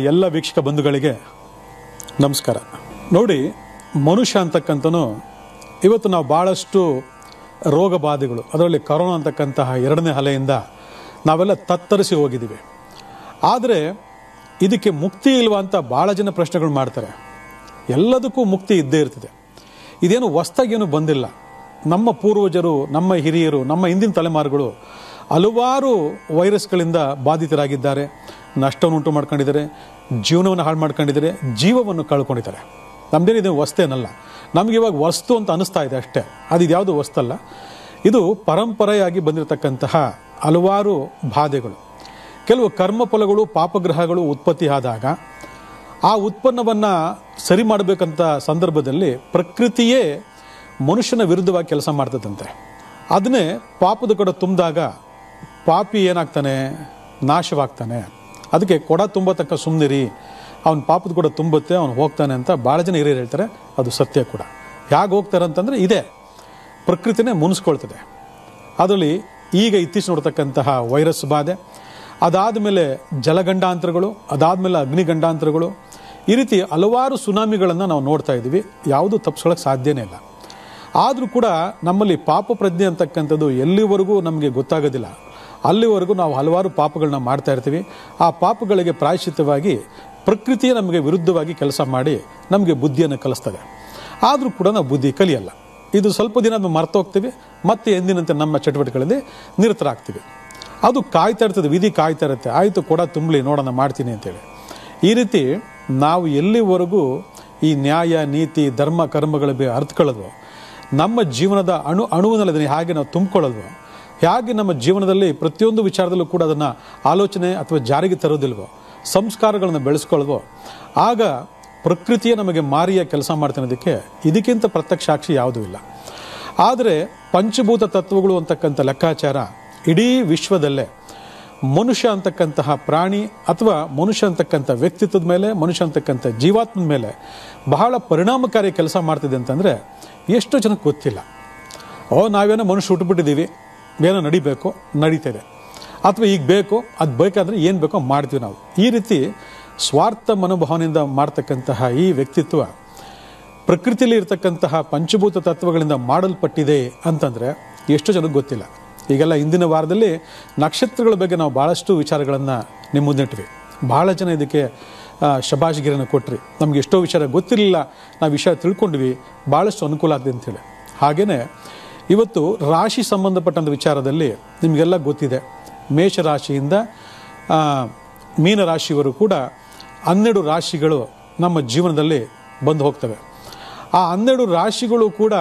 ಎಲ್ಲ ವೀಕ್ಷಕ ಬಂಧುಗಳಿಗೆ ನಮಸ್ಕಾರ. ನೋಡಿ, ಮನುಷ್ಯ ಅಂತಕ್ಕಂಥನು ಇವತ್ತು ನಾವು ಭಾಳಷ್ಟು ರೋಗ ಬಾಧೆಗಳು, ಅದರಲ್ಲಿ ಕರೋನಾ ಅಂತಕ್ಕಂತಹ 2ನೇ ಅಲೆಯಿಂದ ನಾವೆಲ್ಲ ತತ್ತರಿಸಿ ಹೋಗಿದ್ದೀವಿ. ಆದರೆ ಇದಕ್ಕೆ ಮುಕ್ತಿ ಇಲ್ವಾ ಅಂತ ಭಾಳ ಜನ ಪ್ರಶ್ನೆಗಳು ಮಾಡ್ತಾರೆ. ಎಲ್ಲದಕ್ಕೂ ಮುಕ್ತಿ ಇದ್ದೇ ಇರ್ತದೆ. ಇದೇನು ಹೊಸ್ದಾಗೇನು ಬಂದಿಲ್ಲ. ನಮ್ಮ ಪೂರ್ವಜರು, ನಮ್ಮ ಹಿರಿಯರು, ನಮ್ಮ ಹಿಂದಿನ ತಲೆಮಾರುಗಳು ಹಲವಾರು ವೈರಸ್ಗಳಿಂದ ಬಾಧಿತರಾಗಿದ್ದಾರೆ, ನಷ್ಟವನ್ನು ಉಂಟು ಮಾಡ್ಕೊಂಡಿದ್ದಾರೆ, ಜೀವನವನ್ನು ಹಾಳು ಮಾಡ್ಕೊಂಡಿದ್ದಾರೆ, ಜೀವವನ್ನು ಕಳ್ಕೊಂಡಿದ್ದಾರೆ. ನಮ್ಮದೇನು ಇದು ವಸ್ತೇನಲ್ಲ, ನಮಗೆ ಇವಾಗ ವಸ್ತು ಅಂತ ಅನಿಸ್ತಾ ಇದೆ ಅಷ್ಟೇ. ಅದು ಇದ್ಯಾವುದು ವಸ್ತಲ್ಲ, ಇದು ಪರಂಪರೆಯಾಗಿ ಬಂದಿರತಕ್ಕಂತಹ ಹಲವಾರು ಬಾಧೆಗಳು. ಕೆಲವು ಕರ್ಮಫಲಗಳು, ಪಾಪಗ್ರಹಗಳು ಉತ್ಪತ್ತಿ ಆದಾಗ ಆ ಉತ್ಪನ್ನವನ್ನು ಸರಿ ಮಾಡಬೇಕಂತ ಸಂದರ್ಭದಲ್ಲಿ ಪ್ರಕೃತಿಯೇ ಮನುಷ್ಯನ ವಿರುದ್ಧವಾಗಿ ಕೆಲಸ ಮಾಡ್ತದಂತೆ. ಅದನ್ನೇ ಪಾಪದ ಕಡೆ ತುಂಬಿದಾಗ ಪಾಪಿ ಏನಾಗ್ತಾನೆ, ನಾಶವಾಗ್ತಾನೆ. ಅದಕ್ಕೆ ಕೊಡ ತುಂಬತಕ್ಕ ಸುಮ್ಮನಿರಿ, ಅವನ ಪಾಪದ ಕೂಡ ತುಂಬುತ್ತೆ, ಅವನು ಹೋಗ್ತಾನೆ ಅಂತ ಭಾಳ ಜನ ಹಿರಿಯರು ಹೇಳ್ತಾರೆ. ಅದು ಸತ್ಯ ಕೂಡ. ಹೇಗೆ ಹೋಗ್ತಾರೆ ಅಂತಂದರೆ ಇದೇ ಪ್ರಕೃತಿನೇ ಮುನಿಸ್ಕೊಳ್ತದೆ. ಅದರಲ್ಲಿ ಈಗ ಇತ್ತೀಚೆಗೆ ನೋಡ್ತಕ್ಕಂತಹ ವೈರಸ್ ಬಾಧೆ, ಅದಾದ ಮೇಲೆ ಜಲಗಂಡಾಂತರಗಳು, ಅದಾದಮೇಲೆ ಅಗ್ನಿಗಂಡಾಂತರಗಳು, ಈ ರೀತಿ ಹಲವಾರು ಸುನಾಮಿಗಳನ್ನು ನಾವು ನೋಡ್ತಾ ಇದ್ದೀವಿ. ಯಾವುದೂ ತಪ್ಪಿಸ್ಕೊಳ್ಳೋಕ್ಕೆ ಸಾಧ್ಯನೇ ಇಲ್ಲ. ಆದರೂ ಕೂಡ ನಮ್ಮಲ್ಲಿ ಪಾಪ ಪ್ರಜ್ಞೆ ಅಂತಕ್ಕಂಥದ್ದು ಎಲ್ಲಿವರೆಗೂ ನಮಗೆ ಗೊತ್ತಾಗೋದಿಲ್ಲ, ಅಲ್ಲಿವರೆಗೂ ನಾವು ಹಲವಾರು ಪಾಪಗಳನ್ನ ಮಾಡ್ತಾ ಇರ್ತೀವಿ. ಆ ಪಾಪಗಳಿಗೆ ಪ್ರಾಯಶ್ಚಿತ್ತವಾಗಿ ಪ್ರಕೃತಿಯೇ ನಮಗೆ ವಿರುದ್ಧವಾಗಿ ಕೆಲಸ ಮಾಡಿ ನಮಗೆ ಬುದ್ಧಿಯನ್ನು ಕಲಿಸ್ತದೆ. ಆದರೂ ಕೂಡ ನಾವು ಬುದ್ಧಿ ಕಲಿಯಲ್ಲ. ಇದು ಸ್ವಲ್ಪ ದಿನ ನಾವು ಮರ್ತೋಗ್ತೀವಿ, ಮತ್ತೆ ಎಂದಿನಂತೆ ನಮ್ಮ ಚಟುವಟಿಕೆಗಳಲ್ಲಿ ನಿರತರಾಗ್ತೀವಿ. ಅದು ಕಾಯ್ತಾ ಇರ್ತದೆ, ವಿಧಿ ಕಾಯ್ತಾ ಇರುತ್ತೆ. ಆಯಿತು, ಕೊಡ ತುಂಬಲಿ, ನೋಡೋಣ, ಮಾಡ್ತೀನಿ ಅಂತೇಳಿ. ಈ ರೀತಿ ನಾವು ಎಲ್ಲಿವರೆಗೂ ಈ ನ್ಯಾಯ, ನೀತಿ, ಧರ್ಮ, ಕರ್ಮಗಳ ಅರ್ಥಕೊಳ್ಳೋದು, ನಮ್ಮ ಜೀವನದ ಅಣುವಿನಲ್ಲಿ ಅದನ್ನು ಹೇಗೆ ನಾವು ತುಂಬಿಕೊಳ್ಳಲ್ವೋ, ಹೇಗೆ ನಮ್ಮ ಜೀವನದಲ್ಲಿ ಪ್ರತಿಯೊಂದು ವಿಚಾರದಲ್ಲೂ ಕೂಡ ಅದನ್ನು ಆಲೋಚನೆ ಅಥವಾ ಜಾರಿಗೆ ತರೋದಿಲ್ವೋ, ಸಂಸ್ಕಾರಗಳನ್ನು ಬೆಳೆಸ್ಕೊಳ್ಳಲ್ವೋ, ಆಗ ಪ್ರಕೃತಿಯೇ ನಮಗೆ ಮಾರಿಯ ಕೆಲಸ ಮಾಡ್ತಿರೋದಕ್ಕೆ ಇದಕ್ಕಿಂತ ಪ್ರತ್ಯಕ್ಷ ಸಾಕ್ಷಿ ಯಾವುದೂ ಇಲ್ಲ. ಆದರೆ ಪಂಚಭೂತ ತತ್ವಗಳು ಅಂತಕ್ಕಂಥ ಲೆಕ್ಕಾಚಾರ ಇಡೀ ವಿಶ್ವದಲ್ಲೇ ಮನುಷ್ಯ ಅಂತಕ್ಕಂತಹ ಪ್ರಾಣಿ ಅಥವಾ ಮನುಷ್ಯ ಅಂತಕ್ಕಂಥ ವ್ಯಕ್ತಿತ್ವದ ಮೇಲೆ, ಮನುಷ್ಯ ಅಂತಕ್ಕಂಥ ಜೀವಾತ್ಮದ ಮೇಲೆ ಬಹಳ ಪರಿಣಾಮಕಾರಿ ಕೆಲಸ ಮಾಡ್ತಿದೆ ಅಂತಂದರೆ ಎಷ್ಟೋ ಜನಕ್ಕೆ ಗೊತ್ತಿಲ್ಲ. ನಾವೇನೋ ಮನುಷ್ಯ ಹುಟ್ಟುಬಿಟ್ಟಿದ್ದೀವಿ, ಏನೋ ನಡಿಬೇಕು, ನಡೀತಿದೆ, ಅಥವಾ ಈಗ ಬೇಕು, ಅದು ಬೇಕಾದರೆ ಏನು ಬೇಕೋ ಮಾಡ್ತೀವಿ ನಾವು. ಈ ರೀತಿ ಸ್ವಾರ್ಥ ಮನೋಭಾವನೆಯಿಂದ ಮಾಡ್ತಕ್ಕಂತಹ ಈ ವ್ಯಕ್ತಿತ್ವ ಪ್ರಕೃತಿಯಲ್ಲಿ ಇರ್ತಕ್ಕಂತಹ ಪಂಚಭೂತ ತತ್ವಗಳಿಂದ ಮಾಡಲ್ಪಟ್ಟಿದೆ ಅಂತಂದರೆ ಎಷ್ಟು ಜನಕ್ಕೆ ಗೊತ್ತಿಲ್ಲ. ಈಗೆಲ್ಲ ಹಿಂದಿನ ವಾರದಲ್ಲಿ ನಕ್ಷತ್ರಗಳ ಬಗ್ಗೆ ನಾವು ಭಾಳಷ್ಟು ವಿಚಾರಗಳನ್ನು ನಿಮ್ಮ ಮುಂದಿಟ್ವಿ. ಭಾಳ ಜನ ಇದಕ್ಕೆ ಶಬಾಷ್ಗಿರಿಯನ್ನು ಕೊಟ್ರಿ. ನಮ್ಗೆ ಎಷ್ಟೋ ವಿಚಾರ ಗೊತ್ತಿರಲಿಲ್ಲ, ನಾವು ವಿಷಯ ತಿಳ್ಕೊಂಡ್ವಿ, ಭಾಳಷ್ಟು ಅನುಕೂಲ ಆಗ್ತದೆ ಅಂಥೇಳಿ. ಹಾಗೆಯೇ ಇವತ್ತು ರಾಶಿ ಸಂಬಂಧಪಟ್ಟಂಥ ವಿಚಾರದಲ್ಲಿ ನಿಮಗೆಲ್ಲ ಗೊತ್ತಿದೆ. ಮೇಷರಾಶಿಯಿಂದ ಮೀನರಾಶಿಯವರು ಕೂಡ 12 ರಾಶಿಗಳು ನಮ್ಮ ಜೀವನದಲ್ಲಿ ಬಂದು ಹೋಗ್ತವೆ. ಆ 12 ರಾಶಿಗಳು ಕೂಡ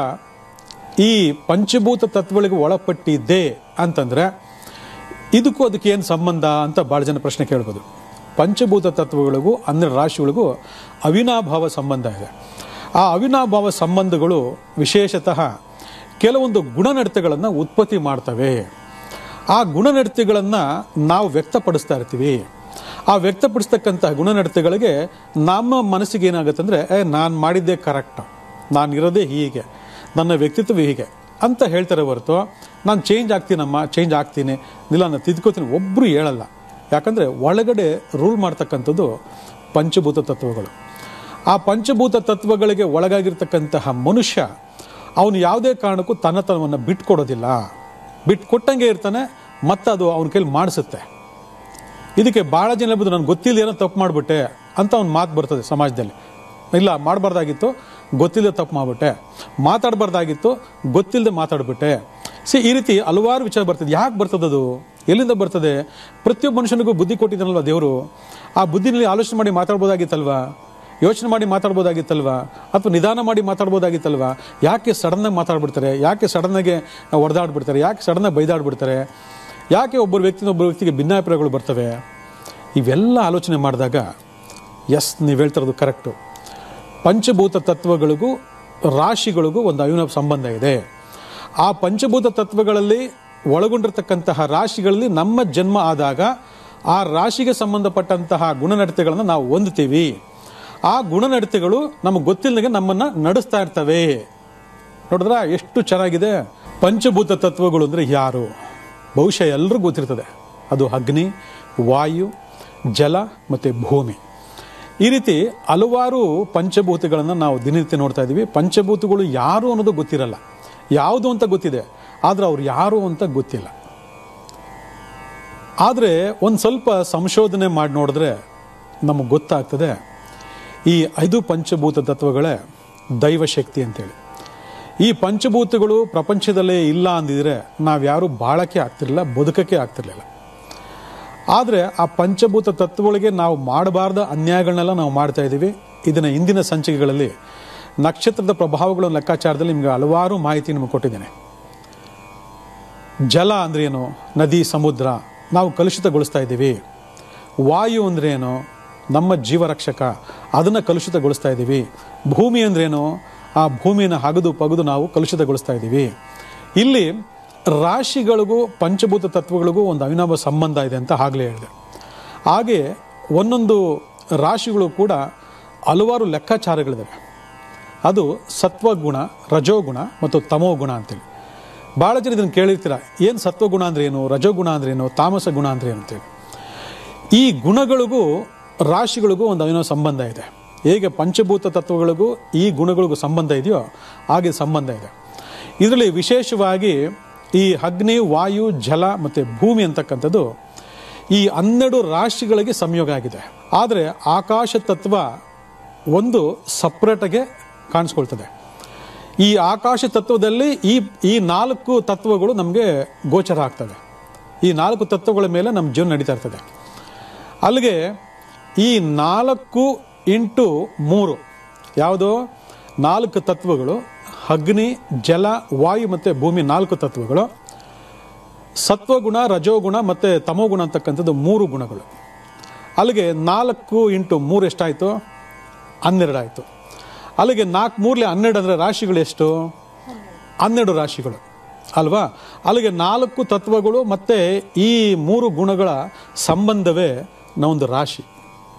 ಈ ಪಂಚಭೂತ ತತ್ವಗಳಿಗೆ ಒಳಪಟ್ಟಿದೆ ಅಂತಂದರೆ ಇದಕ್ಕೂ ಅದಕ್ಕೆ ಏನು ಸಂಬಂಧ ಅಂತ ಭಾಳ ಜನ ಪ್ರಶ್ನೆ ಕೇಳ್ಬೋದು. ಪಂಚಭೂತ ತತ್ವಗಳಿಗೂ 12 ರಾಶಿಗಳಿಗೂ ಅವಿನಾಭಾವ ಸಂಬಂಧ ಇದೆ. ಆ ಅವಿನಾಭಾವ ಸಂಬಂಧಗಳು ವಿಶೇಷತಃ ಕೆಲವೊಂದು ಗುಣನಡತೆಗಳನ್ನು ಉತ್ಪತ್ತಿ ಮಾಡ್ತವೆ. ಆ ಗುಣನಡತೆಗಳನ್ನು ನಾವು ವ್ಯಕ್ತಪಡಿಸ್ತಾ ಇರ್ತೀವಿ. ಆ ವ್ಯಕ್ತಪಡಿಸ್ತಕ್ಕಂತಹ ಗುಣನಡತೆಗಳಿಗೆ ನಮ್ಮ ಮನಸ್ಸಿಗೆ ಏನಾಗುತ್ತೆ ಅಂದರೆ, ನಾನು ಮಾಡಿದ್ದೇ ಕರೆಕ್ಟ್, ನಾನು ಇರೋದೇ ಹೀಗೆ, ನನ್ನ ವ್ಯಕ್ತಿತ್ವ ಹೀಗೆ ಅಂತ ಹೇಳ್ತಾರೆ ಹೊರತು ನಾನು ಚೇಂಜ್ ಆಗ್ತೀನಮ್ಮ, ಚೇಂಜ್ ಆಗ್ತೀನಿ, ಇಲ್ಲ ನಾನು ತಿದ್ಕೋತೀನಿ ಒಬ್ಬರು ಹೇಳಲ್ಲ. ಯಾಕಂದರೆ ಒಳಗಡೆ ರೂಲ್ ಮಾಡ್ತಕ್ಕಂಥದ್ದು ಪಂಚಭೂತ ತತ್ವಗಳು. ಆ ಪಂಚಭೂತ ತತ್ವಗಳಿಗೆ ಒಳಗಾಗಿರ್ತಕ್ಕಂತಹ ಮನುಷ್ಯ ಅವನು ಯಾವುದೇ ಕಾರಣಕ್ಕೂ ತನ್ನತನವನ್ನು ಬಿಟ್ಕೊಡೋದಿಲ್ಲ. ಬಿಟ್ಕೊಟ್ಟಂಗೆ ಇರ್ತಾನೆ, ಮತ್ತು ಅದು ಅವನ ಕೈಲಿ ಮಾಡಿಸುತ್ತೆ. ಇದಕ್ಕೆ ಭಾಳ ಜನ ಹೇಳ್ಬೋದು, ನನಗೆ ಗೊತ್ತಿಲ್ಲ, ಏನೋ ತಪ್ಪು ಮಾಡಿಬಿಟ್ಟೆ ಅಂತ ಅವ್ನು ಮಾತು ಬರ್ತದೆ ಸಮಾಜದಲ್ಲಿ. ಇಲ್ಲ, ಮಾಡಬಾರ್ದಾಗಿತ್ತು, ಗೊತ್ತಿಲ್ಲದೆ ತಪ್ಪು ಮಾಡಿಬಿಟ್ಟೆ, ಮಾತಾಡಬಾರ್ದಾಗಿತ್ತು, ಗೊತ್ತಿಲ್ಲದೆ ಮಾತಾಡ್ಬಿಟ್ಟೆ. ಈ ರೀತಿ ಹಲವಾರು ವಿಚಾರ ಬರ್ತದೆ. ಯಾಕೆ ಬರ್ತದದು, ಎಲ್ಲಿಂದ ಬರ್ತದೆ? ಪ್ರತಿಯೊಬ್ಬ ಮನುಷ್ಯನಿಗೂ ಬುದ್ಧಿ ಕೊಟ್ಟಿದ್ದಾನಲ್ವ ದೇವರು. ಆ ಬುದ್ಧಿನಲ್ಲಿ ಆಲೋಚನೆ ಮಾಡಿ ಮಾತಾಡ್ಬೋದಾಗಿತ್ತಲ್ವಾ, ಯೋಚನೆ ಮಾಡಿ ಮಾತಾಡ್ಬೋದಾಗಿತ್ತಲ್ವಾ, ಅಥವಾ ನಿಧಾನ ಮಾಡಿ ಮಾತಾಡ್ಬೋದಾಗಿತ್ತಲ್ವಾ? ಯಾಕೆ ಸಡನ್ನಾಗಿ ಮಾತಾಡ್ಬಿಡ್ತಾರೆ? ಯಾಕೆ ಸಡನ್ನಾಗೆ ಹೊಡೆದಾಡ್ಬಿಡ್ತಾರೆ? ಯಾಕೆ ಸಡನ್ನಾಗಿ ಬೈದಾಡ್ಬಿಡ್ತಾರೆ? ಯಾಕೆ ಒಬ್ಬರು ವ್ಯಕ್ತಿಗೆ ಭಿನ್ನಾಭಿಪ್ರಾಯಗಳು ಬರ್ತವೆ? ಇವೆಲ್ಲ ಆಲೋಚನೆ ಮಾಡಿದಾಗ ನೀವು ಹೇಳ್ತಿರೋದು ಕರೆಕ್ಟು. ಪಂಚಭೂತ ತತ್ವಗಳಿಗೂ ರಾಶಿಗಳಿಗೂ ಒಂದು ಅವಿನಾಭಾವ ಸಂಬಂಧ ಇದೆ. ಆ ಪಂಚಭೂತ ತತ್ವಗಳಲ್ಲಿ ಒಳಗೊಂಡಿರ್ತಕ್ಕಂತಹ ರಾಶಿಗಳಲ್ಲಿ ನಮ್ಮ ಜನ್ಮ ಆದಾಗ ಆ ರಾಶಿಗೆ ಸಂಬಂಧಪಟ್ಟಂತಹ ಗುಣನಡತೆಗಳನ್ನು ನಾವು ಹೊಂದ್ತೀವಿ. ಆ ಗುಣನಡತೆಗಳು ನಮಗೆ ಗೊತ್ತಿಲ್ಲದೆ ನಮ್ಮನ್ನು ನಡೆಸ್ತಾ ಇರ್ತವೆ. ನೋಡಿದ್ರ ಎಷ್ಟು ಚೆನ್ನಾಗಿದೆ. ಪಂಚಭೂತ ತತ್ವಗಳು ಅಂದರೆ ಯಾರು? ಬಹುಶಃ ಎಲ್ಲರಿಗೂ ಗೊತ್ತಿರ್ತದೆ. ಅದು ಅಗ್ನಿ, ವಾಯು, ಜಲ ಮತ್ತು ಭೂಮಿ. ಈ ರೀತಿ ಹಲವಾರು ಪಂಚಭೂತಗಳನ್ನು ನಾವು ದಿನನಿತ್ಯ ನೋಡ್ತಾ ಇದ್ದೀವಿ. ಪಂಚಭೂತಗಳು ಯಾರು ಅನ್ನೋದು ಗೊತ್ತಿರಲ್ಲ, ಯಾವುದು ಅಂತ ಗೊತ್ತಿದೆ, ಆದರೆ ಅವ್ರು ಯಾರು ಅಂತ ಗೊತ್ತಿಲ್ಲ. ಆದರೆ ಒಂದು ಸ್ವಲ್ಪ ಸಂಶೋಧನೆ ಮಾಡಿ ನೋಡಿದ್ರೆ ನಮಗೆ ಗೊತ್ತಾಗ್ತದೆ ಈ 5 ಪಂಚಭೂತ ತತ್ವಗಳೇ ದೈವಶಕ್ತಿ ಅಂತೇಳಿ. ಈ ಪಂಚಭೂತಗಳು ಪ್ರಪಂಚದಲ್ಲೇ ಇಲ್ಲ ಅಂದಿದ್ರೆ ನಾವ್ಯಾರೂ ಬಾಳಕ್ಕೆ ಆಗ್ತಿರಲಿಲ್ಲ, ಬದುಕಕ್ಕೆ ಆಗ್ತಿರ್ಲಿಲ್ಲ. ಆದರೆ ಆ ಪಂಚಭೂತ ತತ್ವಗಳಿಗೆ ನಾವು ಮಾಡಬಾರ್ದ ಅನ್ಯಾಯಗಳನ್ನೆಲ್ಲ ನಾವು ಮಾಡ್ತಾ ಇದ್ದೀವಿ. ಇದನ್ನು ಇಂದಿನ ಸಂಚಿಕೆಗಳಲ್ಲಿ ನಕ್ಷತ್ರದ ಪ್ರಭಾವಗಳ ಲೆಕ್ಕಾಚಾರದಲ್ಲಿ ನಿಮಗೆ ಹಲವಾರು ಮಾಹಿತಿ ನಿಮಗೆ ಕೊಟ್ಟಿದ್ದೇನೆ. ಜಲ ಅಂದ್ರೆ ಏನು, ನದಿ ಸಮುದ್ರ ನಾವು ಕಲುಷಿತಗೊಳಿಸ್ತಾ ಇದ್ದೀವಿ. ವಾಯು ಅಂದ್ರೆ ಏನು, ನಮ್ಮ ಜೀವರಕ್ಷಕ, ಅದನ್ನು ಕಲುಷಿತಗೊಳಿಸ್ತಾ ಇದ್ದೀವಿ. ಭೂಮಿ ಅಂದ್ರೇನು, ಆ ಭೂಮಿಯನ್ನು ಹಗದು ಪಗದು ನಾವು ಕಲುಷಿತಗೊಳಿಸ್ತಾ ಇದ್ದೀವಿ. ಇಲ್ಲಿ ರಾಶಿಗಳಿಗೂ ಪಂಚಭೂತ ತತ್ವಗಳಿಗೂ ಒಂದು ಅವಿನಾಭಾವ ಸಂಬಂಧ ಇದೆ ಅಂತ ಆಗಲೇ ಹೇಳಿದೆ. ಹಾಗೆ ಒಂದೊಂದು ರಾಶಿಗಳು ಕೂಡ ಹಲವಾರು ಲೆಕ್ಕಾಚಾರಗಳಿದ್ದಾವೆ. ಅದು ಸತ್ವಗುಣ, ರಜೋಗುಣ ಮತ್ತು ತಮೋಗುಣ ಅಂತೇಳಿ. ಭಾಳ ಜನ ಇದನ್ನು ಕೇಳಿರ್ತೀರ, ಏನು ಸತ್ವಗುಣ ಅಂದ್ರೆ ಏನು, ರಜೋಗುಣ ಅಂದ್ರೆ ಏನು, ತಾಮಸ ಗುಣ ಅಂದ್ರೆ ಏನು ಅಂತೇಳಿ. ಈ ಗುಣಗಳಿಗೂ ರಾಶಿಗಳಿಗೂ ಒಂದು ಅವಿನಾಭಾವ ಸಂಬಂಧ ಇದೆ. ಹೇಗೆ ಪಂಚಭೂತ ತತ್ವಗಳಿಗೂ ಈ ಗುಣಗಳಿಗೂ ಸಂಬಂಧ ಇದೆಯೋ ಹಾಗೆ ಸಂಬಂಧ ಇದೆ. ಇದರಲ್ಲಿ ವಿಶೇಷವಾಗಿ ಈ ಅಗ್ನಿ, ವಾಯು, ಜಲ ಮತ್ತು ಭೂಮಿ ಅಂತಕ್ಕಂಥದ್ದು ಈ 12 ರಾಶಿಗಳಿಗೆ ಸಂಯೋಗ ಆಗಿದೆ. ಆದರೆ ಆಕಾಶ ತತ್ವ ಒಂದು ಸಪ್ರೇಟಾಗೆ ಕಾಣಿಸ್ಕೊಳ್ತದೆ. ಈ ಆಕಾಶ ತತ್ವದಲ್ಲಿ ಈ 4 ತತ್ವಗಳು ನಮಗೆ ಗೋಚರ ಆಗ್ತವೆ. ಈ 4 ತತ್ವಗಳ ಮೇಲೆ ನಮ್ಮ ಜೀವನ ನಡೀತಾ ಇರ್ತದೆ. ಅಲ್ಲಿಗೆ ಈ 4x3 ಯಾವುದೋ 4 ತತ್ವಗಳು, ಅಗ್ನಿ, ಜಲ, ವಾಯು ಮತ್ತು ಭೂಮಿ 4 ತತ್ವಗಳು, ಸತ್ವಗುಣ, ರಜೋಗುಣ ಮತ್ತು ತಮೋಗುಣ ಅಂತಕ್ಕಂಥದ್ದು 3 ಗುಣಗಳು. ಅಲ್ಲಿಗೆ 4x3 ಎಷ್ಟಾಯಿತು, 12 ಆಯಿತು. ಅಲ್ಲಿಗೆ 4×3 12 ಅಂದರೆ ರಾಶಿಗಳು ಎಷ್ಟು, 12 ರಾಶಿಗಳು ಅಲ್ವಾ. ಅಲ್ಲಿಗೆ 4 ತತ್ವಗಳು ಮತ್ತು ಈ 3 ಗುಣಗಳ ಸಂಬಂಧವೇ ನಾವೊಂದು ರಾಶಿ.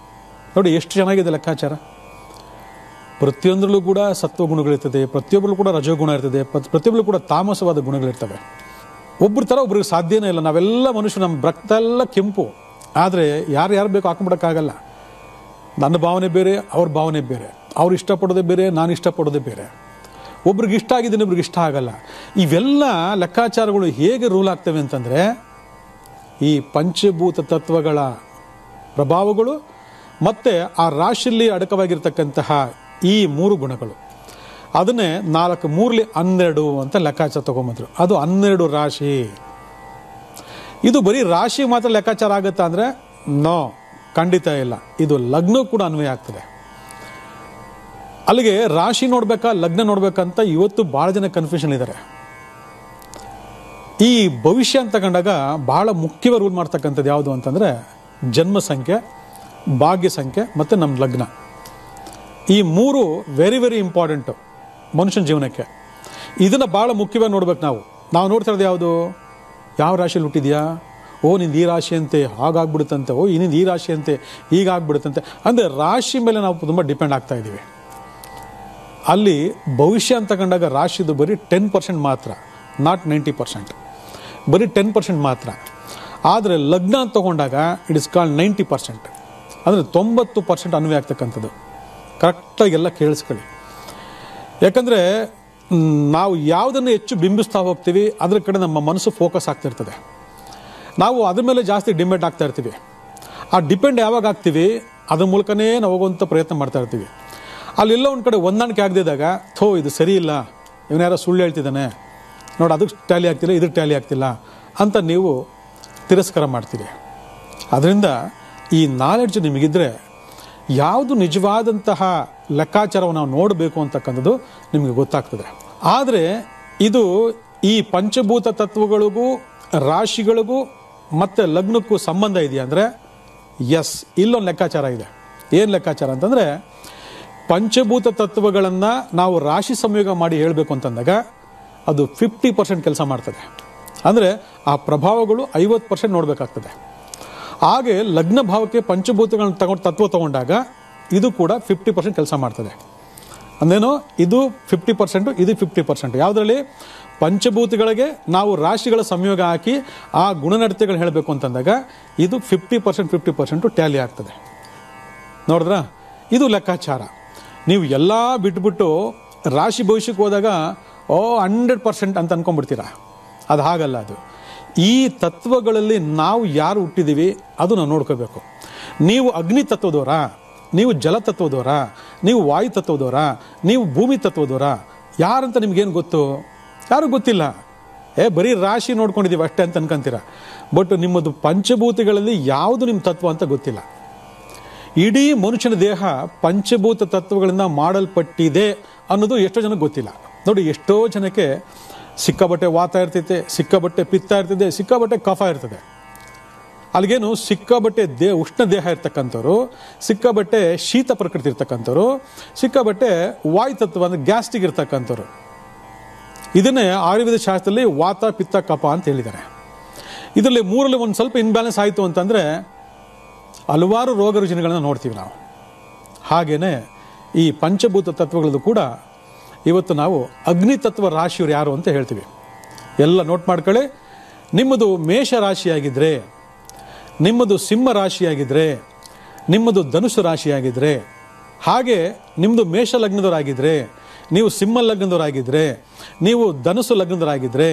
ನೋಡಿ ಎಷ್ಟು ಚೆನ್ನಾಗಿದೆ ಲೆಕ್ಕಾಚಾರ. ಪ್ರತಿಯೊಂದರಲ್ಲೂ ಕೂಡ ಸತ್ವಗುಣಗಳಿರ್ತದೆ, ಪ್ರತಿಯೊಬ್ಬರಲ್ಲೂ ಕೂಡ ರಜೋಗುಣ ಇರ್ತದೆ, ಪ್ರತಿಯೊಬ್ಬರಲ್ಲೂ ಕೂಡ ತಾಮಸವಾದ ಗುಣಗಳಿರ್ತವೆ. ಒಬ್ಬರ ಥರ ಒಬ್ರಿಗೆ ಸಾಧ್ಯನೇ ಇಲ್ಲ. ನಾವೆಲ್ಲ ಮನುಷ್ಯರು, ನಮ್ಮ ರಕ್ತ ಎಲ್ಲ ಕೆಂಪು. ಆದರೆ ಯಾರು ಬೇಕು ಹಾಕೊಂಬಿಡೋಕ್ಕಾಗಲ್ಲ. ನನ್ನ ಭಾವನೆ ಬೇರೆ, ಅವ್ರ ಭಾವನೆ ಬೇರೆ, ಅವ್ರು ಇಷ್ಟಪಡೋದೇ ಬೇರೆ, ನಾನು ಇಷ್ಟಪಡೋದೇ ಬೇರೆ. ಒಬ್ರಿಗೆ ಇಷ್ಟ ಆಗಿದ್ದೀನಿ, ಒಬ್ರಿಗೆ ಇಷ್ಟ ಆಗಲ್ಲ. ಇವೆಲ್ಲ ಲೆಕ್ಕಾಚಾರಗಳು ಹೇಗೆ ರೂಲ್ ಆಗ್ತವೆ ಅಂತಂದರೆ ಈ ಪಂಚಭೂತ ತತ್ವಗಳ ಪ್ರಭಾವಗಳು ಮತ್ತು ಆ ರಾಶಿಯಲ್ಲಿ ಅಡಕವಾಗಿರ್ತಕ್ಕಂತಹ ಈ 3 ಗುಣಗಳು, ಅದನ್ನೇ 4×3 ಅಂತ ಲೆಕ್ಕಾಚಾರ ತಗೊಂಬಂದ್ರು. ಅದು 12 ರಾಶಿ. ಇದು ಬರೀ ರಾಶಿ ಮಾತ್ರ ಲೆಕ್ಕಾಚಾರ ಆಗುತ್ತಾ ಅಂದರೆ ನೋ, ಖಂಡಿತ ಇಲ್ಲ. ಇದು ಲಗ್ನ ಕೂಡ ಅನ್ವಯ ಆಗ್ತದೆ. ಅಲ್ಲಿಗೆ ರಾಶಿ ನೋಡ್ಬೇಕಾ ಲಗ್ನ ನೋಡ್ಬೇಕಂತ ಇವತ್ತು ಭಾಳ ಜನ ಕನ್ಫ್ಯೂಷನ್ ಇದ್ದಾರೆ. ಈ ಭವಿಷ್ಯ ಅಂತ ಕಂಡಾಗ ಬಹಳ ಮುಖ್ಯವಾಗಿ ರೂಲ್ ಮಾಡ್ತಕ್ಕಂಥದ್ದು ಯಾವುದು ಅಂತಂದರೆ ಜನ್ಮ ಸಂಖ್ಯೆ, ಭಾಗ್ಯ ಸಂಖ್ಯೆ ಮತ್ತು ನಮ್ಮ ಲಗ್ನ. ಈ 3 ವೆರಿ ವೆರಿ ಇಂಪಾರ್ಟೆಂಟು ಮನುಷ್ಯನ ಜೀವನಕ್ಕೆ. ಇದನ್ನು ಭಾಳ ಮುಖ್ಯವಾಗಿ ನೋಡ್ಬೇಕು. ನಾವು ನೋಡ್ತಾ ಇರೋದು ಯಾವುದು, ಯಾವ ರಾಶಿಯಲ್ಲಿ ಹುಟ್ಟಿದ್ಯಾ, ಓ ನಿಂದು ಈ ರಾಶಿ ಅಂತೆ ಹಾಗಾಗ್ಬಿಡುತ್ತಂತೆ, ಓ ಇನ್ನಿಂದ ಈ ರಾಶಿ ಅಂತೆ ಹೀಗಾಗ್ಬಿಡುತ್ತಂತೆ. ಅಂದರೆ ರಾಶಿ ಮೇಲೆ ನಾವು ತುಂಬ ಡಿಪೆಂಡ್ ಆಗ್ತಾ ಇದ್ದೀವಿ. ಅಲ್ಲಿ ಭವಿಷ್ಯ ಅಂತ ಕಂಡಾಗ ರಾಶಿದು ಬರೀ 10% ಮಾತ್ರ, ನಾಟ್ 90%, ಬರೀ 10% ಮಾತ್ರ. ಆದರೆ ಲಗ್ನ ಅಂತ ತಗೊಂಡಾಗ ಇಟ್ ಇಸ್ ಕಾಲ್ಡ್ 90%, ಅಂದರೆ 90% ಅನ್ವಯ ಆಗ್ತಕ್ಕಂಥದ್ದು. ಕರೆಕ್ಟಾಗೆಲ್ಲ ಕೇಳಿಸ್ಕೊಳ್ಳಿ. ಯಾಕಂದರೆ ನಾವು ಯಾವುದನ್ನು ಹೆಚ್ಚು ಬಿಂಬಿಸ್ತಾ ಹೋಗ್ತೀವಿ ಅದ್ರ ಕಡೆ ನಮ್ಮ ಮನಸ್ಸು ಫೋಕಸ್ ಆಗ್ತಿರ್ತದೆ. ನಾವು ಅದ್ರ ಮೇಲೆ ಜಾಸ್ತಿ ಡಿಪೆಂಡ್ ಆಗ್ತಾ ಇರ್ತೀವಿ. ಆ ಡಿಪೆಂಡ್ ಯಾವಾಗ ಆಗ್ತೀವಿ ಅದ್ರ ಮೂಲಕನೇ ನಾವು ಹೋಗುವಂಥ ಪ್ರಯತ್ನ ಮಾಡ್ತಾ ಇರ್ತೀವಿ. ಅಲ್ಲೆಲ್ಲ ಒಂದು ಕಡೆ ಹೊಂದಾಣಿಕೆ ಆಗದಿದ್ದಾಗ ಇದು ಸರಿ ಇಲ್ಲ, ಇವನ್ಯಾರೋ ಸುಳ್ಳು ಹೇಳ್ತಿದ್ದಾನೆ ನೋಡಿ, ಅದಕ್ಕೆ ಟ್ಯಾಲಿ ಆಗ್ತಿಲ್ಲ, ಇದಕ್ಕೆ ಟ್ಯಾಲಿ ಆಗ್ತಿಲ್ಲ ಅಂತ ನೀವು ತಿರಸ್ಕಾರ ಮಾಡ್ತೀರಿ. ಅದರಿಂದ ಈ ನಾಲೆಡ್ಜ್ ನಿಮಗಿದ್ರೆ ಯಾವುದು ನಿಜವಾದಂತಹ ಲೆಕ್ಕಾಚಾರವನ್ನು ನಾವು ನೋಡಬೇಕು ಅಂತಕ್ಕಂಥದ್ದು ನಿಮಗೆ ಗೊತ್ತಾಗ್ತದೆ. ಆದರೆ ಇದು ಈ ಪಂಚಭೂತ ತತ್ವಗಳಿಗೂ ರಾಶಿಗಳಿಗೂ ಮತ್ತು ಲಗ್ನಕ್ಕೂ ಸಂಬಂಧ ಇದೆಯಾ ಅಂದರೆ ಎಸ್, ಇಲ್ಲೊಂದು ಲೆಕ್ಕಾಚಾರ ಇದೆ. ಏನು ಲೆಕ್ಕಾಚಾರ ಅಂತಂದರೆ ಪಂಚಭೂತ ತತ್ವಗಳನ್ನು ನಾವು ರಾಶಿ ಸಂಯೋಗ ಮಾಡಿ ಹೇಳಬೇಕು ಅಂತಂದಾಗ ಅದು 50% ಕೆಲಸ ಮಾಡ್ತದೆ. ಅಂದರೆ ಆ ಪ್ರಭಾವಗಳು 50% ನೋಡಬೇಕಾಗ್ತದೆ. ಹಾಗೆ ಲಗ್ನ ಭಾವಕ್ಕೆ ಪಂಚಭೂತಗಳನ್ನ ತತ್ವ ತಗೊಂಡಾಗ ಇದು ಕೂಡ 50% ಕೆಲಸ ಮಾಡ್ತದೆ. ಅಂದೇನು, ಇದು 50%, ಇದು 50%. ಯಾವುದರಲ್ಲಿ ಪಂಚಭೂತಗಳಿಗೆ ನಾವು ರಾಶಿಗಳ ಸಂಯೋಗ ಹಾಕಿ ಆ ಗುಣನಡತೆಗಳು ಹೇಳಬೇಕು ಅಂತಂದಾಗ ಇದು 50% ಟ್ಯಾಲಿ ಆಗ್ತದೆ. ನೋಡಿದ್ರಾ, ಇದು ಲೆಕ್ಕಾಚಾರ. ನೀವು ಎಲ್ಲ ಬಿಟ್ಬಿಟ್ಟು ರಾಶಿ ಭವಿಷ್ಯಕ್ಕೆ ಹೋದಾಗ 100% ಅಂತ ಅನ್ಕೊಂಡ್ಬಿಡ್ತೀರಾ. ಅದು ಹಾಗಲ್ಲ. ಅದು ಈ ತತ್ವಗಳಲ್ಲಿ ನಾವು ಯಾರು ಹುಟ್ಟಿದ್ದೀವಿ ಅದು ನಾವು ನೋಡ್ಕೋಬೇಕು. ನೀವು ಅಗ್ನಿ ತತ್ವದವರಾ, ನೀವು ಜಲತತ್ವದವರಾ, ನೀವು ವಾಯು ತತ್ವದವರಾ, ನೀವು ಭೂಮಿ ತತ್ವದವರಾ, ಯಾರಂತ ನಿಮ್ಗೇನು ಗೊತ್ತು? ಯಾರು ಗೊತ್ತಿಲ್ಲ. ಬರೀ ರಾಶಿ ನೋಡ್ಕೊಂಡಿದ್ದೀವಿ ಅಷ್ಟೇ ಅಂತ ಅನ್ಕೊಂತೀರ. ಬಟ್ ನಿಮ್ಮದು ಪಂಚಭೂತಗಳಲ್ಲಿ ಯಾವುದು ನಿಮ್ಮ ತತ್ವ ಅಂತ ಗೊತ್ತಿಲ್ಲ. ಇಡೀ ಮನುಷ್ಯನ ದೇಹ ಪಂಚಭೂತ ತತ್ವಗಳಿಂದ ಮಾಡಲ್ಪಟ್ಟಿದೆ ಅನ್ನೋದು ಎಷ್ಟೋ ಜನಕ್ಕೆ ಗೊತ್ತಿಲ್ಲ. ನೋಡಿ, ಎಷ್ಟೋ ಜನಕ್ಕೆ ಸಿಕ್ಕಾಬಟ್ಟೆ ವಾತ ಇರ್ತೈತೆ, ಸಿಕ್ಕಾಬಟ್ಟೆ ಪಿತ್ತ ಇರ್ತದೆ, ಸಿಕ್ಕಾಬಟ್ಟೆ ಕಫ ಇರ್ತದೆ. ಅಲ್ಲಿಗೇನು ಸಿಕ್ಕಾಬಟ್ಟೆ ಉಷ್ಣ ದೇಹ ಇರ್ತಕ್ಕಂಥವ್ರು, ಸಿಕ್ಕಾಬಟ್ಟೆ ಶೀತ ಪ್ರಕೃತಿ ಇರ್ತಕ್ಕಂಥವ್ರು, ಸಿಕ್ಕಾಬಟ್ಟೆ ವಾಯುತತ್ವ ಅಂದರೆ ಗ್ಯಾಸ್ಟ್ರಿಕ್ ಇರ್ತಕ್ಕಂಥವ್ರು. ಇದನ್ನೇ ಆಯುರ್ವೇದ ಶಾಸ್ತ್ರದಲ್ಲಿ ವಾತ ಪಿತ್ತ ಕಫ ಅಂತ ಹೇಳಿದ್ದಾರೆ. ಇದರಲ್ಲಿ ಮೂರಲ್ಲಿ ಒಂದು ಸ್ವಲ್ಪ ಇನ್ಬ್ಯಾಲೆನ್ಸ್ ಆಯಿತು ಅಂತಂದರೆ ಹಲವಾರು ರೋಗ ರುಜಿನಗಳನ್ನ ನೋಡ್ತೀವಿ ನಾವು. ಹಾಗೇನೆ ಈ ಪಂಚಭೂತ ತತ್ವಗಳದ್ದು ಕೂಡ ಇವತ್ತು ನಾವು ಅಗ್ನಿತತ್ವ ರಾಶಿಯವರು ಯಾರು ಅಂತ ಹೇಳ್ತೀವಿ. ಎಲ್ಲ ನೋಟ್ ಮಾಡ್ಕೊಳ್ಳಿ. ನಿಮ್ಮದು ಮೇಷ ರಾಶಿಯಾಗಿದ್ದರೆ, ನಿಮ್ಮದು ಸಿಂಹ ರಾಶಿಯಾಗಿದ್ದರೆ, ನಿಮ್ಮದು ಧನುಸು ರಾಶಿಯಾಗಿದ್ದರೆ, ಹಾಗೆ ನಿಮ್ಮದು ಮೇಷ ಲಗ್ನದವರಾಗಿದ್ದರೆ, ನೀವು ಸಿಂಹ ಲಗ್ನದವರಾಗಿದ್ದರೆ, ನೀವು ಧನುಸು ಲಗ್ನದವರಾಗಿದ್ದರೆ,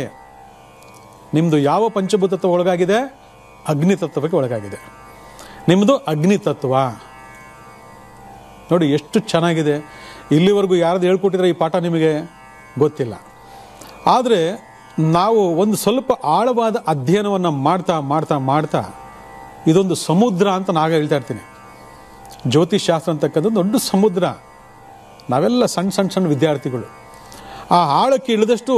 ನಿಮ್ಮದು ಯಾವ ಪಂಚಭೂತತ್ವ ಒಳಗಾಗಿದೆ? ಅಗ್ನಿತತ್ವಕ್ಕೆ ಒಳಗಾಗಿದೆ. ನಿಮ್ಮದು ಅಗ್ನಿತತ್ವ. ನೋಡಿ ಎಷ್ಟು ಚೆನ್ನಾಗಿದೆ. ಇಲ್ಲಿವರೆಗೂ ಯಾರ್ದು ಹೇಳ್ಕೊಟ್ಟಿದ್ರೆ ಈ ಪಾಠ ನಿಮಗೆ ಗೊತ್ತಿಲ್ಲ. ಆದರೆ ನಾವು ಒಂದು ಸ್ವಲ್ಪ ಆಳವಾದ ಅಧ್ಯಯನವನ್ನು ಮಾಡ್ತಾ ಮಾಡ್ತಾ ಮಾಡ್ತಾ ಇದೊಂದು ಸಮುದ್ರ ಅಂತ ನಾನು ಹೇಳ್ತಾ ಇರ್ತೀನಿ. ಜ್ಯೋತಿಷ್ ಶಾಸ್ತ್ರ ಅಂತಕ್ಕಂಥದ್ದು ದೊಡ್ಡ ಸಮುದ್ರ. ನಾವೆಲ್ಲ ಸಣ್ಣ ಸಣ್ಣ ಸಣ್ಣ ವಿದ್ಯಾರ್ಥಿಗಳು. ಆ ಆಳಕ್ಕೆ ಇಳಿದಷ್ಟು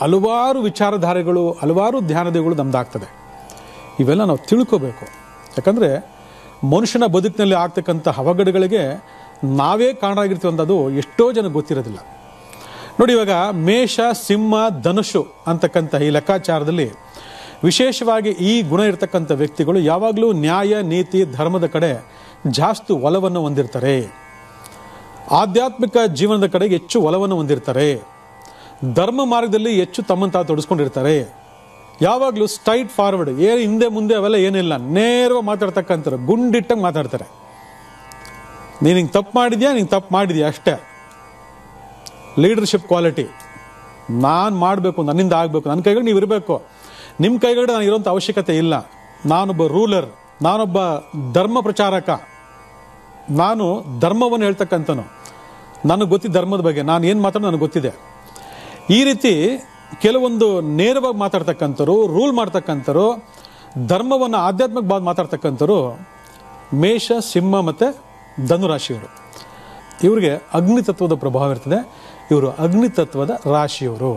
ಹಲವಾರು ವಿಚಾರಧಾರೆಗಳು, ಹಲವಾರು ಧ್ಯಾನತೆಗಳು ನಮ್ದಾಗ್ತದೆ. ಇವೆಲ್ಲ ನಾವು ತಿಳ್ಕೋಬೇಕು. ಯಾಕಂದರೆ ಮನುಷ್ಯನ ಬದುಕಿನಲ್ಲಿ ಆಗ್ತಕ್ಕಂಥ ಅವಘಡಗಳಿಗೆ ನಾವೇ ಕಾರಣರಾಗಿರ್ತೀವಿ ಅನ್ನೋದು ಎಷ್ಟೋ ಜನ ಗೊತ್ತಿರೋದಿಲ್ಲ. ನೋಡಿ, ಇವಾಗ ಮೇಷ, ಸಿಂಹ, ಧನುಷು ಅಂತಕ್ಕಂಥ ಈ ಲೆಕ್ಕಾಚಾರದಲ್ಲಿ ವಿಶೇಷವಾಗಿ ಈ ಗುಣ ಇರತಕ್ಕಂಥ ವ್ಯಕ್ತಿಗಳು ಯಾವಾಗಲೂ ನ್ಯಾಯ, ನೀತಿ, ಧರ್ಮದ ಕಡೆ ಜಾಸ್ತಿ ಒಲವನ್ನು ಹೊಂದಿರ್ತಾರೆ. ಆಧ್ಯಾತ್ಮಿಕ ಜೀವನದ ಕಡೆಗೆ ಹೆಚ್ಚು ಒಲವನ್ನು ಹೊಂದಿರ್ತಾರೆ. ಧರ್ಮ ಮಾರ್ಗದಲ್ಲಿ ಹೆಚ್ಚು ತಮ್ಮನ್ನು ತಾವು ತೊಡಸ್ಕೊಂಡಿರ್ತಾರೆ. ಯಾವಾಗಲೂ ಸ್ಟ್ರೈಟ್ ಫಾರ್ವರ್ಡ್, ಏನು ಹಿಂದೆ ಮುಂದೆ ಅವೆಲ್ಲ ಏನಿಲ್ಲ, ನೇರವಾಗಿ ಮಾತಾಡ್ತಕ್ಕಂಥವ್ರು, ಗುಂಡಿಟ್ಟಂಗೆ ಮಾತಾಡ್ತಾರೆ. ನೀನು ಹಿಂಗೆ ತಪ್ಪು ಮಾಡಿದ್ಯಾ ಅಷ್ಟೇ. ಲೀಡರ್ಶಿಪ್ ಕ್ವಾಲಿಟಿ, ನಾನು ಮಾಡಬೇಕು, ನನ್ನಿಂದ ಆಗಬೇಕು, ನನ್ನ ಕೈಗಳು ನೀವು ಇರಬೇಕು, ನಿಮ್ಮ ಕೈಗಡೆ ನಾನು ಇರೋಂಥ ಅವಶ್ಯಕತೆ ಇಲ್ಲ. ನಾನೊಬ್ಬ ರೂಲರ್, ನಾನೊಬ್ಬ ಧರ್ಮ ಪ್ರಚಾರಕ, ನಾನು ಧರ್ಮವನ್ನು ಹೇಳ್ತಕ್ಕಂಥನು, ನನಗೆ ಗೊತ್ತಿದ್ದ ಧರ್ಮದ ಬಗ್ಗೆ ನಾನು ಏನು ಮಾತಾಡೋ ನನಗೆ ಗೊತ್ತಿದೆ. ಈ ರೀತಿ ಕೆಲವೊಂದು ನೇರವಾಗಿ ಮಾತಾಡ್ತಕ್ಕಂಥವ್ರು, ರೂಲ್ ಮಾಡ್ತಕ್ಕಂಥವ್ರು, ಧರ್ಮವನ್ನು ಆಧ್ಯಾತ್ಮಿಕವಾಗಿ ಮಾತಾಡ್ತಕ್ಕಂಥವ್ರು ಮೇಷ, ಸಿಂಹ ಮತ್ತು ಧನುರಾಶಿಯವರು. ಇವರಿಗೆ ಅಗ್ನಿತತ್ವದ ಪ್ರಭಾವ ಇರ್ತದೆ. ಇವರು ಅಗ್ನಿತತ್ವದ ರಾಶಿಯವರು.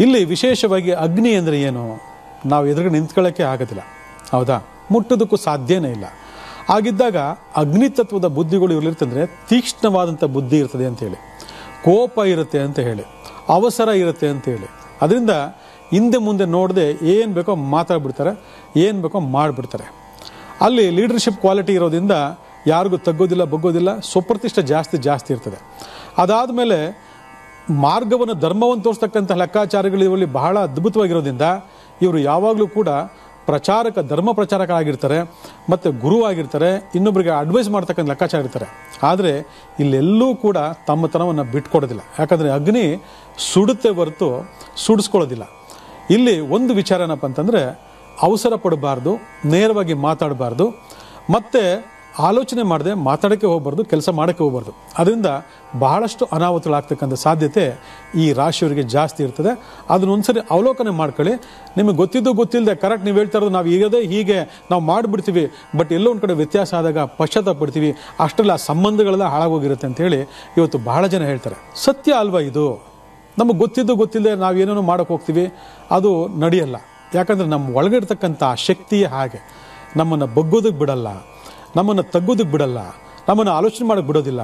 ಇಲ್ಲಿ ವಿಶೇಷವಾಗಿ ಅಗ್ನಿ ಅಂದರೆ ಏನು? ನಾವು ಎದುರುಗಡೆ ನಿಂತ್ಕೊಳ್ಳೋಕ್ಕೆ ಆಗೋದಿಲ್ಲ, ಹೌದಾ? ಮುಟ್ಟೋದಕ್ಕೂ ಸಾಧ್ಯನೇ ಇಲ್ಲ. ಹಾಗಿದ್ದಾಗ ಅಗ್ನಿತತ್ವದ ಬುದ್ಧಿಗಳು ಇರಲಿರ್ತಂದರೆ ತೀಕ್ಷ್ಣವಾದಂಥ ಬುದ್ಧಿ ಇರ್ತದೆ ಅಂತೇಳಿ, ಕೋಪ ಇರುತ್ತೆ ಅಂತ ಹೇಳಿ, ಅವಸರ ಇರುತ್ತೆ ಅಂತೇಳಿ. ಅದರಿಂದ ಹಿಂದೆ ಮುಂದೆ ನೋಡದೆ ಏನು ಬೇಕೋ ಮಾತಾಡ್ಬಿಡ್ತಾರೆ, ಏನು ಬೇಕೋ ಮಾಡಿಬಿಡ್ತಾರೆ. ಅಲ್ಲಿ ಲೀಡರ್ಶಿಪ್ ಕ್ವಾಲಿಟಿ ಇರೋದ್ರಿಂದ ಯಾರಿಗೂ ತಗ್ಗೋದಿಲ್ಲ, ಬಗ್ಗೋದಿಲ್ಲ, ಸುಪ್ರತಿಷ್ಠೆ ಜಾಸ್ತಿ ಇರ್ತದೆ. ಅದಾದಮೇಲೆ ಮಾರ್ಗವನ್ನು, ಧರ್ಮವನ್ನು ತೋರಿಸ್ತಕ್ಕಂಥ ಲೆಕ್ಕಾಚಾರಗಳು ಇವರಲ್ಲಿ ಬಹಳ ಅದ್ಭುತವಾಗಿರೋದ್ರಿಂದ ಇವರು ಯಾವಾಗಲೂ ಕೂಡ ಧರ್ಮ ಪ್ರಚಾರಕ ಆಗಿರ್ತಾರೆ, ಮತ್ತು ಗುರು ಆಗಿರ್ತಾರೆ, ಇನ್ನೊಬ್ಬರಿಗೆ ಅಡ್ವೈಸ್ ಮಾಡ್ತಕ್ಕಂಥ ಲೆಕ್ಕಾಚಾರ ಇರ್ತಾರೆ. ಆದರೆ ಇಲ್ಲೆಲ್ಲೂ ಕೂಡ ತಮ್ಮತನವನ್ನು ಬಿಟ್ಕೊಡೋದಿಲ್ಲ. ಯಾಕಂದರೆ ಅಗ್ನಿ ಸುಡುತ್ತೆ ಹೊರತು ಸುಡಿಸ್ಕೊಳ್ಳೋದಿಲ್ಲ. ಇಲ್ಲಿ ಒಂದು ವಿಚಾರ ಏನಪ್ಪ ಅಂತಂದರೆ, ಅವಸರ ಪಡಬಾರ್ದು, ನೇರವಾಗಿ ಮಾತಾಡಬಾರ್ದು, ಮತ್ತು ಆಲೋಚನೆ ಮಾಡದೆ ಮಾತಾಡೋಕ್ಕೆ ಹೋಗಬಾರ್ದು, ಕೆಲಸ ಮಾಡೋಕ್ಕೆ ಹೋಗಬಾರ್ದು. ಅದರಿಂದ ಬಹಳಷ್ಟು ಅನಾಹುತಗಳಾಗ್ತಕ್ಕಂಥ ಸಾಧ್ಯತೆ ಈ ರಾಶಿಯವರಿಗೆ ಜಾಸ್ತಿ ಇರ್ತದೆ. ಅದನ್ನ ಒಂದ್ಸರಿ ಅವಲೋಕನೆ ಮಾಡ್ಕೊಳ್ಳಿ. ನಿಮಗೆ ಗೊತ್ತಿಲ್ಲದೆ ಕರೆಕ್ಟ್ ನೀವು ಹೇಳ್ತಾ ಇರೋದು ನಾವು ಹೀಗೆ ನಾವು ಮಾಡಿಬಿಡ್ತೀವಿ, ಬಟ್ ಎಲ್ಲೋ ಒಂದು ಕಡೆ ವ್ಯತ್ಯಾಸ ಆದಾಗ ಪಶ್ಚಾತ್ತಾಪ ಪಡ್ತೀವಿ, ಅಷ್ಟೆಲ್ಲ ಸಂಬಂಧಗಳೆಲ್ಲ ಹಾಳಾಗೋಗಿರುತ್ತೆ ಅಂತೇಳಿ ಇವತ್ತು ಬಹಳ ಜನ ಹೇಳ್ತಾರೆ. ಸತ್ಯ ಅಲ್ವಾ ಇದು? ನಮಗೆ ಗೊತ್ತಿಲ್ಲದೆ ನಾವು ಏನೇನೋ ಮಾಡೋಕ್ಕೆ ಹೋಗ್ತೀವಿ, ಅದು ನಡೆಯಲ್ಲ. ಯಾಕಂದರೆ ನಮ್ಮ ಒಳಗಿರ್ತಕ್ಕಂಥ ಶಕ್ತಿಯೇ ಹಾಗೆ. ನಮ್ಮನ್ನು ಬಗ್ಗೋದಕ್ಕೆ ಬಿಡಲ್ಲ, ನಮ್ಮನ್ನು ತಗ್ಗೋದಕ್ಕೆ ಬಿಡಲ್ಲ, ನಮ್ಮನ್ನು ಆಲೋಚನೆ ಮಾಡೋಕ್ಕೆ ಬಿಡೋದಿಲ್ಲ.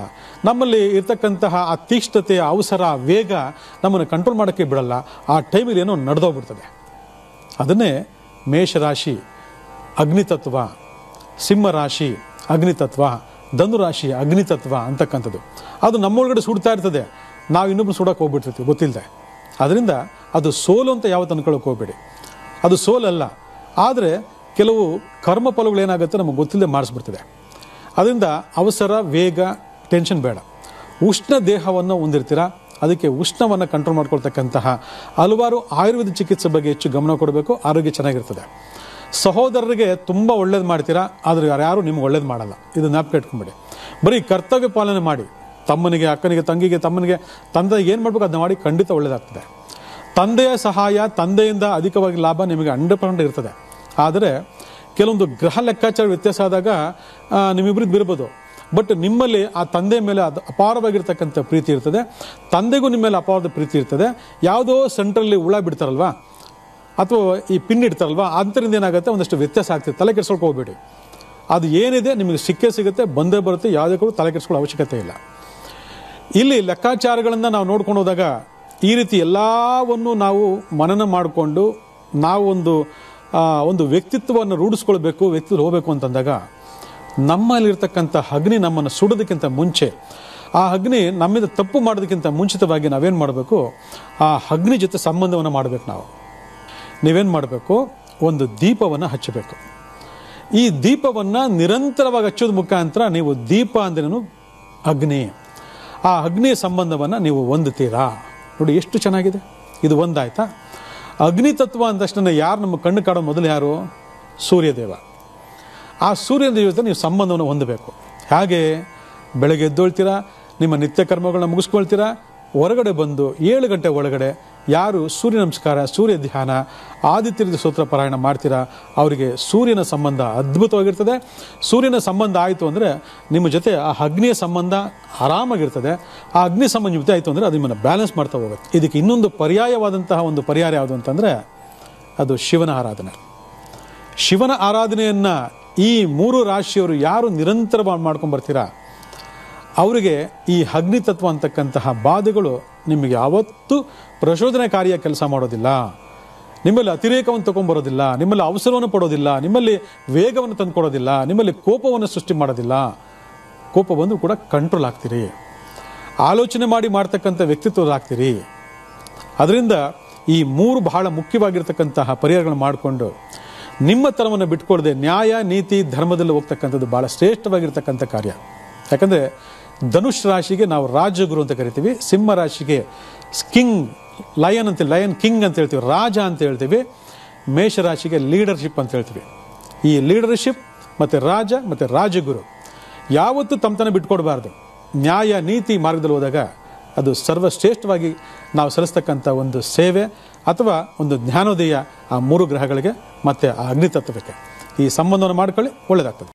ನಮ್ಮಲ್ಲಿ ಇರ್ತಕ್ಕಂತಹ ಆ ತೀಕ್ಷ್ಣತೆ, ಅವಸರ, ವೇಗ ನಮ್ಮನ್ನು ಕಂಟ್ರೋಲ್ ಮಾಡೋಕ್ಕೆ ಬಿಡಲ್ಲ. ಆ ಟೈಮಲ್ಲಿ ಏನೋ ನಡೆದೋಗ್ಬಿಡ್ತದೆ. ಅದನ್ನೇ ಮೇಷರಾಶಿ ಅಗ್ನಿತತ್ವ, ಸಿಂಹರಾಶಿ ಅಗ್ನಿತತ್ವ, ಧನುರಾಶಿ ಅಗ್ನಿತತ್ವ ಅಂತಕ್ಕಂಥದ್ದು. ಅದು ನಮ್ಮೊಳಗಡೆ ಸುಡ್ತಾ ಇರ್ತದೆ, ನಾವು ಇನ್ನೊಬ್ಬರು ಸುಡೋಕೆ ಹೋಗ್ಬಿಟ್ಟಿರ್ತೀವಿ ಗೊತ್ತಿಲ್ಲದೆ. ಅದರಿಂದ ಅದು ಸೋಲು ಅಂತ ಯಾವತ್ತು ಅನ್ಕೊಳ್ಳೋಕೆ ಹೋಗ್ಬೇಡಿ. ಅದು ಸೋಲಲ್ಲ. ಆದರೆ ಕೆಲವು ಕರ್ಮ ಫಲಗಳು ಏನಾಗುತ್ತೆ ನಮಗೆ ಗೊತ್ತಿಲ್ಲದೆ ಮಾಡಿಸ್ಬಿಡ್ತದೆ. ಅದರಿಂದ ಅವಸರ, ವೇಗ, ಟೆನ್ಷನ್ ಬೇಡ. ಉಷ್ಣ ದೇಹವನ್ನು ಹೊಂದಿರ್ತೀರ, ಅದಕ್ಕೆ ಉಷ್ಣವನ್ನು ಕಂಟ್ರೋಲ್ ಮಾಡ್ಕೊಳ್ತಕ್ಕಂತಹ ಹಲವಾರು ಆಯುರ್ವೇದ ಚಿಕಿತ್ಸೆ ಬಗ್ಗೆ ಹೆಚ್ಚು ಗಮನ ಕೊಡಬೇಕು. ಆರೋಗ್ಯ ಚೆನ್ನಾಗಿರ್ತದೆ. ಸಹೋದರರಿಗೆ ತುಂಬ ಒಳ್ಳೇದು ಮಾಡ್ತೀರಾ, ಆದರೆ ಯಾರು ನಿಮ್ಗೆ ಒಳ್ಳೇದು ಮಾಡಲ್ಲ. ಇದು ಜ್ಞಾಪಕ ಇಟ್ಕೊಂಬಿಡಿ. ಬರೀ ಕರ್ತವ್ಯ ಪಾಲನೆ ಮಾಡಿ, ತಮ್ಮನಿಗೆ, ಅಕ್ಕನಿಗೆ, ತಂಗಿಗೆ, ತಮ್ಮನಿಗೆ, ತಂದೆ ಏನು ಮಾಡಬೇಕು ಅದನ್ನ ಮಾಡಿ, ಖಂಡಿತ ಒಳ್ಳೇದಾಗ್ತದೆ. ತಂದೆಯ ಸಹಾಯ, ತಂದೆಯಿಂದ ಅಧಿಕವಾಗಿ ಲಾಭ ನಿಮಗೆ 100% ಇರ್ತದೆ. ಆದರೆ ಕೆಲವೊಂದು ಗ್ರಹ ಲೆಕ್ಕಾಚಾರ ವ್ಯತ್ಯಾಸ ಆದಾಗ ನಿಮ್ಮಿಬ್ಬರಿಗೆ ಬಿರ್ಬೋದು. ಬಟ್ ನಿಮ್ಮಲ್ಲಿ ಆ ತಂದೆ ಮೇಲೆ ಅದು ಅಪಾರವಾಗಿರ್ತಕ್ಕಂಥ ಪ್ರೀತಿ ಇರ್ತದೆ. ತಂದೆಗೂ ನಿಮ್ಮ ಮೇಲೆ ಅಪಾರದ ಪ್ರೀತಿ ಇರ್ತದೆ. ಯಾವುದೋ ಸೆಂಟ್ರಲ್ಲಿ ಹುಳ ಬಿಡ್ತಾರಲ್ವಾ, ಅಥವಾ ಈ ಪಿನ್ ಇಡ್ತಾರಲ್ವಾ, ಅದರಿಂದ ಏನಾಗುತ್ತೆ, ಒಂದಷ್ಟು ವ್ಯತ್ಯಾಸ ಆಗ್ತದೆ. ತಲೆ ಕೆಡ್ಸ್ಕೊಳಕ್ಕೆ ಹೋಗ್ಬೇಡಿ. ಅದು ಏನಿದೆ ನಿಮಗೆ ಸಿಕ್ಕೇ ಸಿಗುತ್ತೆ, ಬಂದೇ ಬರುತ್ತೆ. ಯಾವುದೇ ಕೂಡ ತಲೆ ಕೆಡ್ಸ್ಕೊಳ್ಳೋ ಅವಶ್ಯಕತೆ ಇಲ್ಲ. ಇಲ್ಲಿ ಲೆಕ್ಕಾಚಾರಗಳನ್ನು ನಾವು ನೋಡ್ಕೊಂಡು ಹೋದಾಗ ಈ ರೀತಿ ಎಲ್ಲವನ್ನು ನಾವು ಮನನ ಮಾಡಿಕೊಂಡು ನಾವು ಒಂದು ವ್ಯಕ್ತಿತ್ವವನ್ನು ರೂಢಿಸ್ಕೊಳ್ಬೇಕು, ವ್ಯಕ್ತಿತ್ವ ಹೋಗಬೇಕು ಅಂತಂದಾಗ ನಮ್ಮಲ್ಲಿರ್ತಕ್ಕಂಥ ಅಗ್ನಿ ನಮ್ಮನ್ನು ಸುಡೋದಕ್ಕಿಂತ ಮುಂಚೆ, ಆ ಅಗ್ನಿ ನಮ್ಮಿಂದ ತಪ್ಪು ಮಾಡೋದಕ್ಕಿಂತ ಮುಂಚಿತವಾಗಿ ನಾವೇನು ಮಾಡಬೇಕು, ಆ ಅಗ್ನಿ ಜೊತೆ ಸಂಬಂಧವನ್ನು ಮಾಡಬೇಕು. ನೀವೇನು ಮಾಡಬೇಕು, ಒಂದು ದೀಪವನ್ನು ಹಚ್ಚಬೇಕು. ಈ ದೀಪವನ್ನು ನಿರಂತರವಾಗಿ ಹಚ್ಚೋದ ಮುಖಾಂತರ ನೀವು ದೀಪ ಅಂದ್ರೇನು ಅಗ್ನಿ, ಆ ಅಗ್ನಿಯ ಸಂಬಂಧವನ್ನು ನೀವು ಹೊಂದುತ್ತೀರಾ. ನೋಡಿ ಎಷ್ಟು ಚೆನ್ನಾಗಿದೆ. ಇದು ಒಂದಾಯ್ತಾ. ಅಗ್ನಿ ತತ್ವ ಅಂದ ತಕ್ಷಣ ಯಾರು ನಮ್ಮ ಕಣ್ಣು ಕಾಡೋ ಮೊದಲು ಯಾರು? ಸೂರ್ಯದೇವ. ಆ ಸೂರ್ಯನ ಜೊತೆ ನೀವು ಸಂಬಂಧವನ್ನು ಹೊಂದಬೇಕು. ಹಾಗೆ ಬೆಳಗ್ಗೆ ಎದ್ದೊಳ್ತೀರಾ, ನಿಮ್ಮ ನಿತ್ಯ ಕರ್ಮಗಳನ್ನ ಮುಗಿಸ್ಕೊಳ್ತೀರಾ, ಹೊರಗಡೆ ಬಂದು 7 ಗಂಟೆ ಒಳಗಡೆ ಯಾರು ಸೂರ್ಯ ನಮಸ್ಕಾರ, ಸೂರ್ಯ ಧ್ಯಾನ, ಆದಿತ್ಯದ ಸ್ತೋತ್ರ ಪಾರಾಯಣ ಮಾಡ್ತೀರಾ, ಅವರಿಗೆ ಸೂರ್ಯನ ಸಂಬಂಧ ಅದ್ಭುತವಾಗಿರ್ತದೆ. ಸೂರ್ಯನ ಸಂಬಂಧ ಆಯಿತು ಅಂದರೆ ನಿಮ್ಮ ಜೊತೆ ಆ ಅಗ್ನಿಯ ಸಂಬಂಧ ಆರಾಮಾಗಿರ್ತದೆ. ಆ ಅಗ್ನಿ ಸಂಬಂಧ ಜೊತೆ ಆಯಿತು ಅಂದರೆ ಅದು ನಿಮ್ಮನ್ನು ಬ್ಯಾಲೆನ್ಸ್ ಮಾಡ್ತಾ ಹೋಗುತ್ತೆ. ಇದಕ್ಕೆ ಇನ್ನೊಂದು ಪರ್ಯಾಯವಾದಂತಹ ಒಂದು ಪರಿಹಾರ ಯಾವುದು ಅಂತಂದರೆ ಅದು ಶಿವನ ಆರಾಧನೆ. ಶಿವನ ಆರಾಧನೆಯನ್ನು ಈ 3 ರಾಶಿಯವರು ಯಾರು ನಿರಂತರವಾಗಿ ಮಾಡ್ಕೊಂಡು ಬರ್ತೀರಾ ಅವರಿಗೆ ಈ ಅಗ್ನಿ ತತ್ವ ಅಂತಕ್ಕಂತಹ ಬಾಧೆಗಳು ನಿಮಗೆ ಯಾವತ್ತೂ ಪ್ರಚೋದನಕಾರಿಯ ಕೆಲಸ ಮಾಡೋದಿಲ್ಲ. ನಿಮ್ಮಲ್ಲಿ ಅತಿರೇಕವನ್ನು ತಗೊಂಡ್ಬರೋದಿಲ್ಲ, ನಿಮ್ಮಲ್ಲಿ ಅವಸರವನ್ನು ಪಡೋದಿಲ್ಲ, ನಿಮ್ಮಲ್ಲಿ ವೇಗವನ್ನು ತಂದುಕೊಡೋದಿಲ್ಲ, ನಿಮ್ಮಲ್ಲಿ ಕೋಪವನ್ನು ಸೃಷ್ಟಿ ಮಾಡೋದಿಲ್ಲ. ಕೋಪ ಬಂದು ಕೂಡ ಕಂಟ್ರೋಲ್ ಆಗ್ತೀರಿ, ಆಲೋಚನೆ ಮಾಡಿ ಮಾಡ್ತಕ್ಕಂಥ ವ್ಯಕ್ತಿತ್ವರಾಗ್ತೀರಿ. ಅದರಿಂದ ಈ 3 ಬಹಳ ಮುಖ್ಯವಾಗಿರ್ತಕ್ಕಂತಹ ಪರಿಹಾರಗಳನ್ನು ಮಾಡಿಕೊಂಡು ನಿಮ್ಮ ತರವನ್ನು ಬಿಟ್ಕೊಡದೆ ನ್ಯಾಯ, ನೀತಿ, ಧರ್ಮದಲ್ಲಿ ಹೋಗ್ತಕ್ಕಂಥದ್ದು ಭಾಳ ಶ್ರೇಷ್ಠವಾಗಿರ್ತಕ್ಕಂಥ ಕಾರ್ಯ. ಯಾಕಂದರೆ ಧನುಷ್ ರಾಶಿಗೆ ನಾವು ರಾಜಗುರು ಅಂತ ಕರಿತೀವಿ, ಸಿಂಹ ರಾಶಿಗೆ ಕಿಂಗ್, ಲಯನ್ ಕಿಂಗ್ ಅಂತ ಹೇಳ್ತೀವಿ, ರಾಜ ಅಂತ ಹೇಳ್ತೀವಿ, ಮೇಷರಾಶಿಗೆ ಲೀಡರ್ಶಿಪ್ ಅಂತ ಹೇಳ್ತೀವಿ. ಈ ಲೀಡರ್ಶಿಪ್ ಮತ್ತು ರಾಜ ಮತ್ತು ರಾಜಗುರು ಯಾವತ್ತೂ ತಮ್ಮತನ ಬಿಟ್ಕೊಡ್ಬಾರ್ದು. ನ್ಯಾಯ, ನೀತಿ ಮಾರ್ಗದಲ್ಲಿ ಹೋದಾಗ ಅದು ಸರ್ವಶ್ರೇಷ್ಠವಾಗಿ ನಾವು ಸಲ್ಲಿಸ್ತಕ್ಕಂಥ ಒಂದು ಸೇವೆ ಅಥವಾ ಒಂದು ಜ್ಞಾನೋದಯ ಆ 3 ಗ್ರಹಗಳಿಗೆ ಮತ್ತು ಆ ಅಗ್ನಿತತ್ವಕ್ಕೆ. ಈ ಸಂಬಂಧವನ್ನು ಮಾಡ್ಕೊಳ್ಳಿ, ಒಳ್ಳೆಯದಾಗ್ತದೆ.